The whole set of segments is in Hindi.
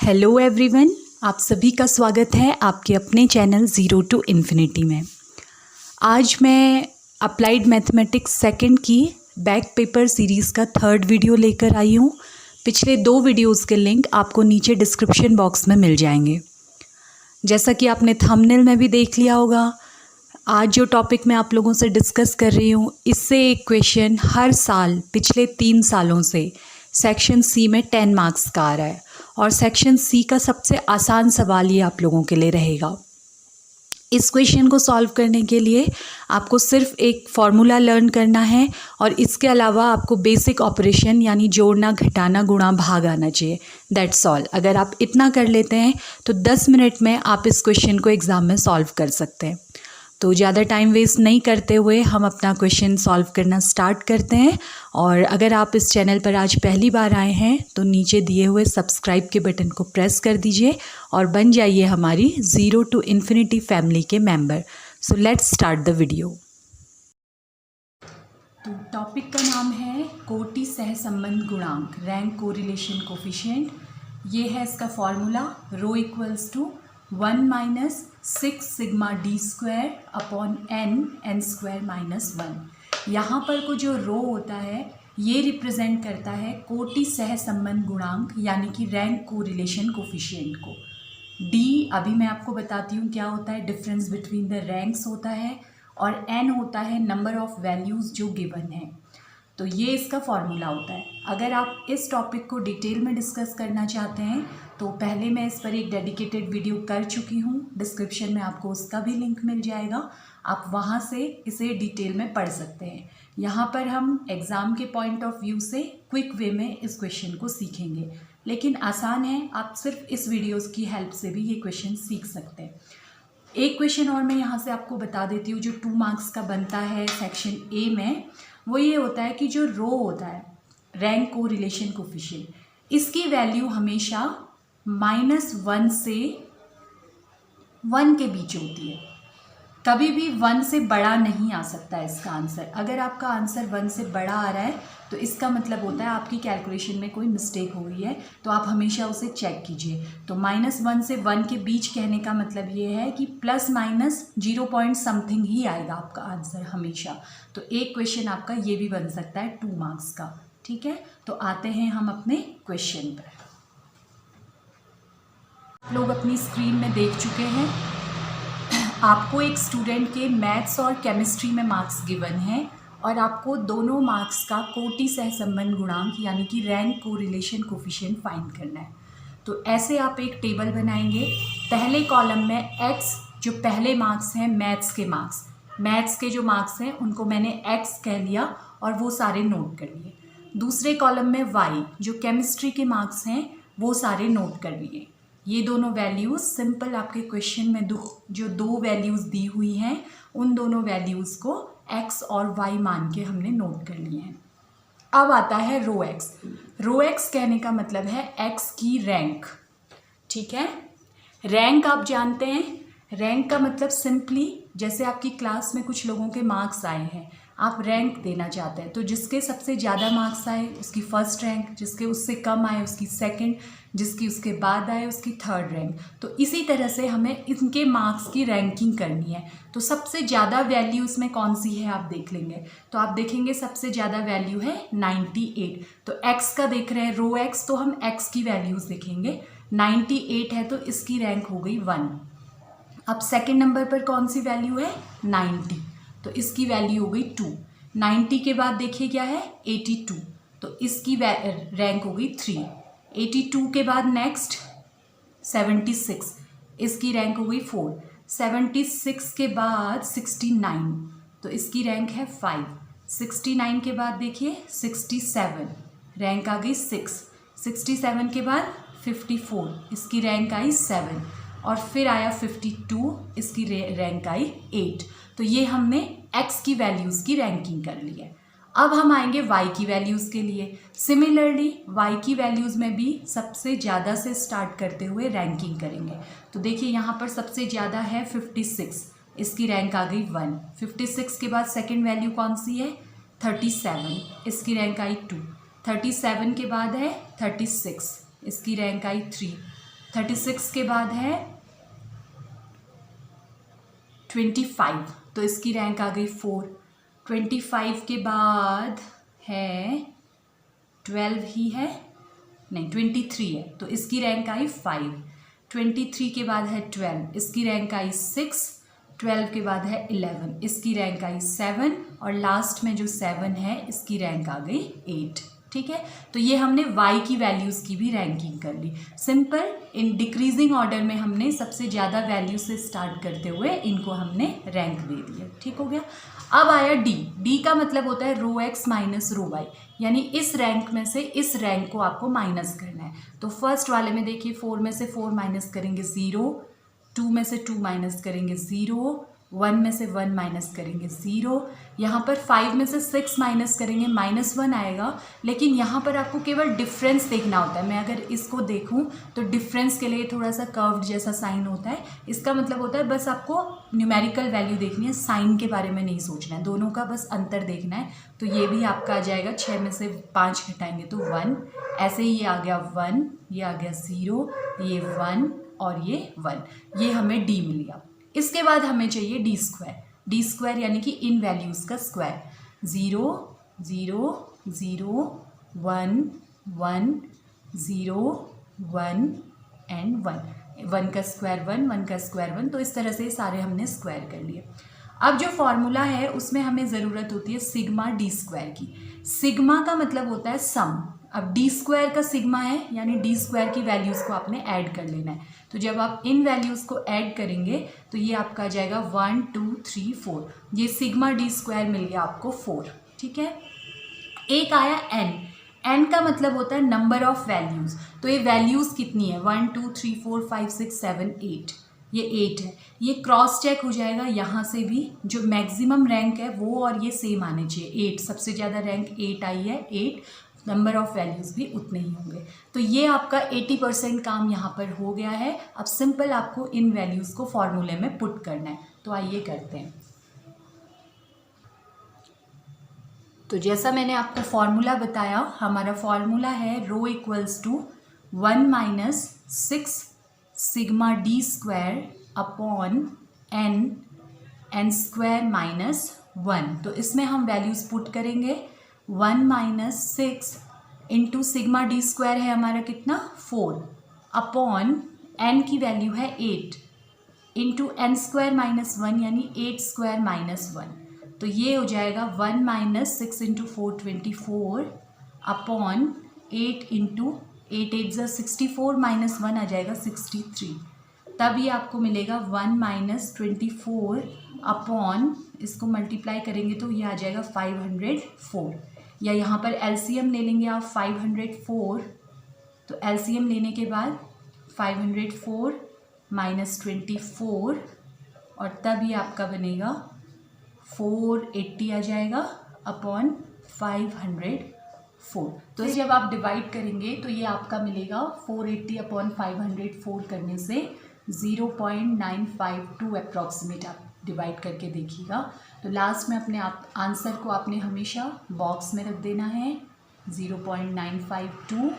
हेलो एवरीवन, आप सभी का स्वागत है आपके अपने चैनल ज़ीरो टू इन्फिनिटी में। आज मैं अप्लाइड मैथमेटिक्स सेकंड की बैक पेपर सीरीज़ का थर्ड वीडियो लेकर आई हूँ। पिछले 2 वीडियोस के लिंक आपको नीचे डिस्क्रिप्शन बॉक्स में मिल जाएंगे। जैसा कि आपने थंबनेल में भी देख लिया होगा, आज जो टॉपिक मैं आप लोगों से डिस्कस कर रही हूँ, इससे एक क्वेश्चन हर साल पिछले 3 सालों से सेक्शन सी में 10 मार्क्स का आ रहा है और सेक्शन सी का सबसे आसान सवाल ये आप लोगों के लिए रहेगा। इस क्वेश्चन को सॉल्व करने के लिए आपको सिर्फ एक फॉर्मूला लर्न करना है और इसके अलावा आपको बेसिक ऑपरेशन यानी जोड़ना, घटाना, गुणा, भाग आना चाहिए। That's all. अगर आप इतना कर लेते हैं तो 10 मिनट में आप इस क्वेश्चन को एग्ज़ाम में सॉल्व कर सकते हैं। तो ज़्यादा टाइम वेस्ट नहीं करते हुए हम अपना क्वेश्चन सॉल्व करना स्टार्ट करते हैं। और अगर आप इस चैनल पर आज पहली बार आए हैं तो नीचे दिए हुए सब्सक्राइब के बटन को प्रेस कर दीजिए और बन जाइए हमारी ज़ीरो टू इन्फिनिटी फैमिली के member. So let's start the video. तो टॉपिक का नाम है कोटि सहसंबंध गुणांक, रैंक कोरिलेशन कोफिशिएंट। ये है इसका formula, rho equals to 1 minus 6 sigma D square upon N square minus 1। यहाँ पर को जो रो होता है ये रिप्रेजेंट करता है कोटि सहसंबंध गुणांक यानी कि रैंक कोरिलेशन कोफिशिएंट को। डी अभी मैं आपको बताती हूँ क्या होता है, डिफरेंस बिटवीन द रैंक्स होता है, और एन होता है नंबर ऑफ वैल्यूज़ जो गिवन है। तो ये इसका फॉर्मूला होता है। अगर आप इस टॉपिक को डिटेल में डिस्कस करना चाहते हैं तो पहले मैं इस पर एक डेडिकेटेड वीडियो कर चुकी हूँ, डिस्क्रिप्शन में आपको उसका भी लिंक मिल जाएगा। आप वहाँ से इसे डिटेल में पढ़ सकते हैं। यहाँ पर हम एग्ज़ाम के पॉइंट ऑफ व्यू से क्विक वे में इस क्वेश्चन को सीखेंगे, लेकिन आसान है, आप सिर्फ इस वीडियोज़ की हेल्प से भी ये क्वेश्चन सीख सकते हैं। एक क्वेश्चन और मैं यहाँ से आपको बता देती हूँ जो 2 मार्क्स का बनता है सेक्शन ए में। वो ये होता है कि जो रो होता है रैंक कोरिलेशन कोफिशिएंट, इसकी वैल्यू हमेशा -1 से 1 के बीच होती है। कभी भी 1 से बड़ा नहीं आ सकता है इसका आंसर। अगर आपका आंसर 1 से बड़ा आ रहा है तो इसका मतलब होता है आपकी कैलकुलेशन में कोई मिस्टेक हो गई है, तो आप हमेशा उसे चेक कीजिए। तो -1 से 1 के बीच कहने का मतलब ये है कि प्लस माइनस 0 पॉइंट समथिंग ही आएगा आपका आंसर हमेशा। तो एक क्वेश्चन आपका ये भी बन सकता है 2 मार्क्स का। ठीक है, तो आते हैं हम अपने क्वेश्चन पर। लोग अपनी स्क्रीन में देख चुके हैं, आपको एक स्टूडेंट के मैथ्स और केमिस्ट्री में मार्क्स गिवन हैं और आपको दोनों मार्क्स का कोटि सहसंबंध गुणांक यानी कि रैंक कोरिलेशन कोफिशिएंट फाइंड करना है। तो ऐसे आप एक टेबल बनाएंगे। पहले कॉलम में x जो पहले मार्क्स हैं मैथ्स के जो मार्क्स हैं उनको मैंने x कह लिया और वो सारे नोट कर लिए। दूसरे कॉलम में y जो केमिस्ट्री के मार्क्स हैं वो सारे नोट कर लिए। ये दोनों वैल्यूज़ सिंपल आपके क्वेश्चन में जो 2 वैल्यूज़ दी हुई हैं उन दोनों वैल्यूज़ को x और y मान के हमने नोट कर लिए हैं। अब आता है रो x। रो x कहने का मतलब है x की रैंक। ठीक है, रैंक आप जानते हैं, रैंक का मतलब सिंपली जैसे आपकी क्लास में कुछ लोगों के मार्क्स आए हैं, आप रैंक देना चाहते हैं, तो जिसके सबसे ज़्यादा मार्क्स आए उसकी फर्स्ट रैंक, जिसके उससे कम आए उसकी सेकंड, जिसकी उसके बाद आए उसकी थर्ड रैंक। तो इसी तरह से हमें इनके मार्क्स की रैंकिंग करनी है। तो सबसे ज़्यादा वैल्यू इसमें कौन सी है आप देख लेंगे, तो आप देखेंगे सबसे ज़्यादा वैल्यू है 98। तो x का देख रहे हैं रो x, तो हम x की वैल्यूज़ देखेंगे। 98 है तो इसकी रैंक हो गई 1। अब सेकंड नंबर पर कौन सी वैल्यू है 90, तो इसकी वैल्यू हो गई 2। 90 के बाद देखिए क्या है 82, तो इसकी रैंक हो गई 3। 82 के बाद नेक्स्ट 76, इसकी रैंक हो गई 4। 76 के बाद 69, तो इसकी रैंक है 5। 69 के बाद देखिए 67, रैंक आ गई 6। 67 के बाद 54, इसकी रैंक आई 7, और फिर आया 52, इसकी रैंक आई 8। तो ये हमने x की वैल्यूज़ की रैंकिंग कर ली है। अब हम आएंगे y की वैल्यूज़ के लिए। सिमिलरली y की वैल्यूज़ में भी सबसे ज़्यादा से स्टार्ट करते हुए रैंकिंग करेंगे। तो देखिए यहाँ पर सबसे ज़्यादा है 56, इसकी रैंक आ गई 1। 56 के बाद सेकेंड वैल्यू कौन सी है 37, इसकी रैंक आई 2। 37 के बाद है 36, इसकी रैंक आई 3। 36 के बाद है 25, तो इसकी रैंक आ गई 4। 25 के बाद है 12 ही है, नहीं 23 है, तो इसकी रैंक आई 5। 23 के बाद है 12, इसकी रैंक आई 6। 12 के बाद है 11, इसकी रैंक आई 7, और लास्ट में जो 7 है इसकी रैंक आ गई 8। ठीक है, तो ये हमने y की वैल्यूज़ की भी रैंकिंग कर ली। सिंपल, इन डिक्रीजिंग ऑर्डर में हमने सबसे ज़्यादा वैल्यू से स्टार्ट करते हुए इनको हमने रैंक दे दिया। ठीक हो गया। अब आया डी का मतलब होता है रो x माइनस रो y, यानी इस रैंक में से इस रैंक को आपको माइनस करना है। तो फर्स्ट वाले में देखिए 4 में से 4 माइनस करेंगे 0, 2 में से 2 माइनस करेंगे 0, 1 में से 1 माइनस करेंगे 0, यहाँ पर 5 में से 6 माइनस करेंगे -1 आएगा। लेकिन यहाँ पर आपको केवल डिफरेंस देखना होता है। मैं अगर इसको देखूँ तो डिफरेंस के लिए थोड़ा सा कर्व्ड जैसा साइन होता है, इसका मतलब होता है बस आपको न्यूमेरिकल वैल्यू देखनी है, साइन के बारे में नहीं सोचना है, दोनों का बस अंतर देखना है। तो ये भी आपका आ जाएगा, 6 में से 5 घटाएंगे तो 1, ऐसे ही ये आ गया 1, ये आ गया 0, ये 1 और ये 1, ये हमें डी मिल गया। इसके बाद हमें चाहिए डी स्क्वायर यानी कि इन वैल्यूज़ का स्क्वायर। 0 0 0 1 1 0 1 एंड 1, 1 का स्क्वायर 1, 1 का स्क्वायर 1, तो इस तरह से सारे हमने स्क्वायर कर लिए। अब जो फॉर्मूला है उसमें हमें ज़रूरत होती है सिग्मा डी स्क्वायर की। सिग्मा का मतलब होता है सम। अब डी स्क्वायर का सिग्मा है, यानी डी स्क्वायर की वैल्यूज़ को आपने ऐड कर लेना है। तो जब आप इन वैल्यूज़ को ऐड करेंगे तो ये आपका आ जाएगा 1 2 3 4, ये सिग्मा डी स्क्वायर मिल गया आपको 4। ठीक है, एक आया एन का मतलब होता है नंबर ऑफ वैल्यूज़। तो ये वैल्यूज़ कितनी है, 1 2 3 4 5 6 7 8, ये 8 है। ये क्रॉस चेक हो जाएगा यहाँ से भी, जो मैक्सिमम रैंक है वो और ये सेम आने चाहिए। 8 सबसे ज़्यादा रैंक 8 आई है, 8 नंबर ऑफ़ वैल्यूज़ भी उतने ही होंगे। तो ये आपका 80% काम यहाँ पर हो गया है। अब सिंपल आपको इन वैल्यूज़ को फॉर्मूले में पुट करना है, तो आइए करते हैं। तो जैसा मैंने आपको फॉर्मूला बताया, हमारा फॉर्मूला है rho equals to 1 minus 6 sigma D square upon N square minus 1। तो इसमें हम वैल्यूज़ पुट करेंगे। 1 minus 6 into sigma D square है हमारा कितना 4, अपॉन एन की वैल्यू है 8 इंटू एन स्क्वायर माइनस 1 यानी 8 स्क्वायर माइनस 1। तो ये हो जाएगा 1 माइनस 6 इंटू 4 24 अपॉन 8 इंटू 8 8 ज़ा 64 माइनस 1 आ जाएगा 63। तब ये आपको मिलेगा 1 माइनस 24 अपॉन, इसको मल्टीप्लाई करेंगे तो ये आ जाएगा 504, या यहाँ पर एलसीएम ले लेंगे आप 504। तो एलसीएम लेने के बाद 504 माइनस 24, और तब ये आपका बनेगा 480 आ जाएगा अपॉन 504। तो जब आप डिवाइड करेंगे तो ये आपका मिलेगा 480 अपॉन 504 करने से 0.952 अप्रॉक्सीमेट आप डिवाइड करके देखिएगा। तो लास्ट में अपने आप आंसर को आपने हमेशा बॉक्स में रख देना है 0.952,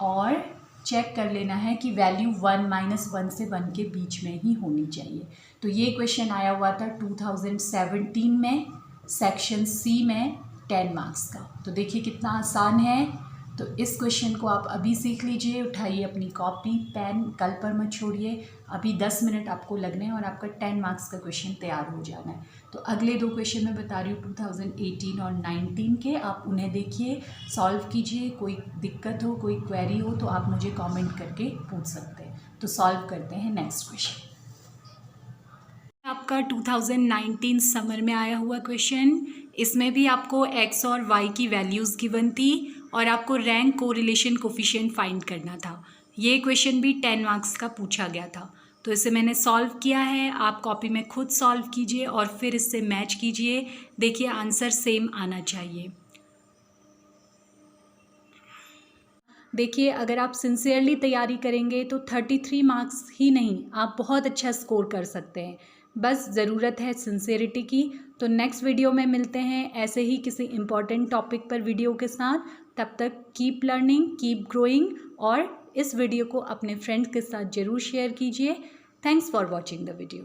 और चेक कर लेना है कि वैल्यू 1 माइनस 1 से 1 के बीच में ही होनी चाहिए। तो ये क्वेश्चन आया हुआ था 2017 में, सेक्शन सी में 10 मार्क्स का। तो देखिए कितना आसान है। तो इस क्वेश्चन को आप अभी सीख लीजिए, उठाइए अपनी कॉपी पेन, कल पर मत छोड़िए। अभी 10 मिनट आपको लगने हैं और आपका 10 मार्क्स का क्वेश्चन तैयार हो जाना है। तो अगले 2 क्वेश्चन मैं बता रही हूँ 2018 और 19 के, आप उन्हें देखिए, सॉल्व कीजिए। कोई दिक्कत हो, कोई क्वेरी हो तो आप मुझे कमेंट करके पूछ सकते हैं। तो सॉल्व करते हैं नेक्स्ट क्वेश्चन। आपका 2019 समर में आया हुआ क्वेश्चन, इसमें भी आपको x और y की वैल्यूज़ गिवन थी और आपको रैंक कोरिलेशन कोफिशिएंट फाइंड करना था। ये क्वेश्चन भी 10 मार्क्स का पूछा गया था। तो इसे मैंने सॉल्व किया है, आप कॉपी में खुद सॉल्व कीजिए और फिर इससे मैच कीजिए। देखिए आंसर सेम आना चाहिए। देखिए अगर आप सिंसियरली तैयारी करेंगे तो 33 मार्क्स ही नहीं, आप बहुत अच्छा स्कोर कर सकते हैं। बस ज़रूरत है सिंसियरिटी की। तो नेक्स्ट वीडियो में मिलते हैं ऐसे ही किसी इम्पॉर्टेंट टॉपिक पर वीडियो के साथ। तब तक कीप लर्निंग, कीप ग्रोइंग और इस वीडियो को अपने फ्रेंड्स के साथ ज़रूर शेयर कीजिए। Thanks for watching the video.